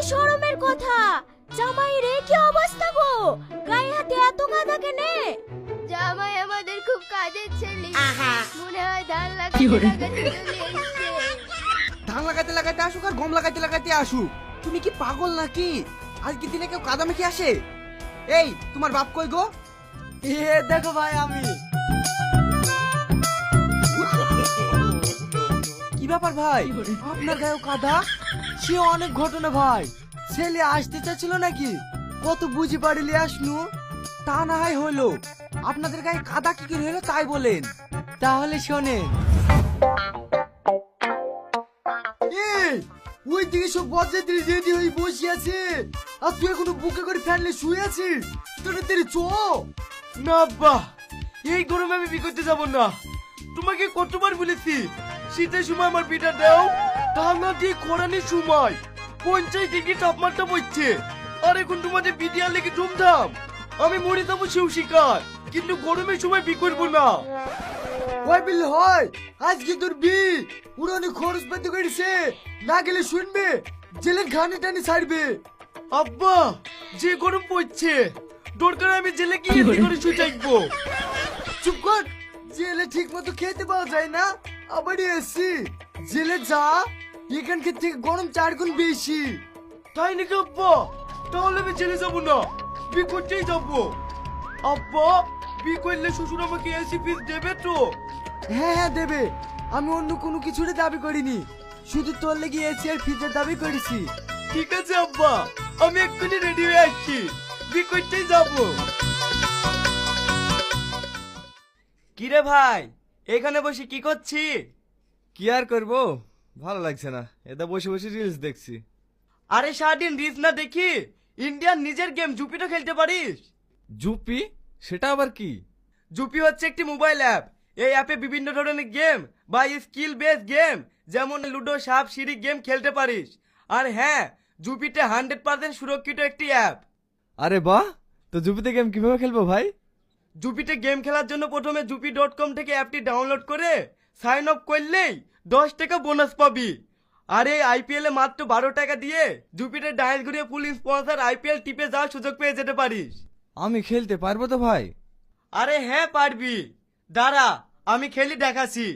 শরমের কথা। জামাই রে কি অবস্থা গো, গায়ে হাতে এত কাদা কেনে? জামাই আমাদের খুব কাজের ছেলে, মনে হয় ধান লাগাতে লাগাতে চলে এসছে। ধান লাগাতে লাগাতে আসুক আর গম লাগাতে লাগাতে আসুক, তুমি কি পাগল নাকি? আজকে দিনে কেউ কাদা মেখে আসে? এই তোমার বাপ কই গো? এ দেখো ভাই আমি। কি ব্যাপার ভাই, আপনার গায়েও কাদা? সে অনেক ঘটনা ভাই। ছেলে আসতে চাচ্ছিল নাকি, কত বুঝি পারিলি আসনু। তা না হয় হলো, আপনাদের গায়ে কাদা কি করে হলো তাই বলেন। তাহলে শোনেন। এই ওই দিকে সব বজ্জাত্রী রেডি হয়ে বসে আছে, আর তুই এখনো বুকে করে ফেললে শুয়ে আছিস। তোর তেরি চো না আব্বা, এই গরমে আমি বিয়ে করতে যাব না। তোমাকে কতবার বলেছি শীতের সময় আমার বিটা দাও, তা না দিয়ে খরানির সময় 50 ডিগ্রি তাপমাত্রা পড়ছে। আর এখন তোমাদের বিডিয়া লেগে ধুমধাম, আমি মরে যাবো সেও শিকার, কিন্তু গরমের সময় বিয়ে করবো না। হয় বিল হয়, আজকে তোর বি উড়ানে খরচ পাতি করেছে, না গেলে শুনবে জেলের ঘানি টানি ছাড়বে। আব্বা যে গরম পড়ছে, দরকার আমি জেলে গিয়ে কি করে শুয়ে থাকবো। চুপ কর, জেলে ঠিক মতো খেতে পাওয়া যায় না, আবার এসি জেলে যা এখানকার থেকে গরম 4 গুণ বেশি। তাই নাকি আব্বা? তাহলে আমি জেলে যাবো না, বি করতেই যাবো। আব্বা বি করলে শ্বশুর আমাকে এসি ফিস দেবে তো? হ্যাঁ হ্যাঁ দেবে, আমি অন্য কোনো কিছুর দাবি করিনি, শুধু তোর লেগে এসি আর ফিজের দাবি করেছি। ঠিক আছে আব্বা, আমি এক্ষুনি রেডি হয়ে আসছি, বি করতেই যাবো। কিরে ভাই, এখানে বসে কি করছি? কি আর করবো, ভালো লাগছে না, এটা বসে বসে রিলস দেখছি। আরে সারাদিন রিলস না দেখি ইন্ডিয়ার নিজের গেম জুপিটা খেলতে পারিস? জুপি? সেটা আবার কি? জুপি হচ্ছে একটি মোবাইল অ্যাপ। এই অ্যাপে বিভিন্ন ধরনের গেম বা স্কিল বেস গেম যেমন লুডো, সাপ, সিঁড়ি গেম খেলতে পারিস। আর হ্যাঁ, জুপিতে 100% সুরক্ষিত একটি অ্যাপ। আরে বাহ, তো জুপিতে গেম কিভাবে খেলবো ভাই? জুপিতে গেম খেলার জন্য প্রথমে jupi.com থেকে অ্যাপটি ডাউনলোড করে সাইন আপ করলেই 10 টাকা বোনাস পাবি। আর এই আইপিএল এ মাত্র 12 টাকা দিয়ে জুপিতে ডাইস ঘুরিয়ে ফুল স্পন্সর আইপিএল টিপে যাওয়ার সুযোগ পেয়ে যেতে পারিস। আমি খেলতে পারবো তো ভাই? আরে হ্যাঁ পারবি, দাঁড়া আমি খেলি দেখাচ্ছি।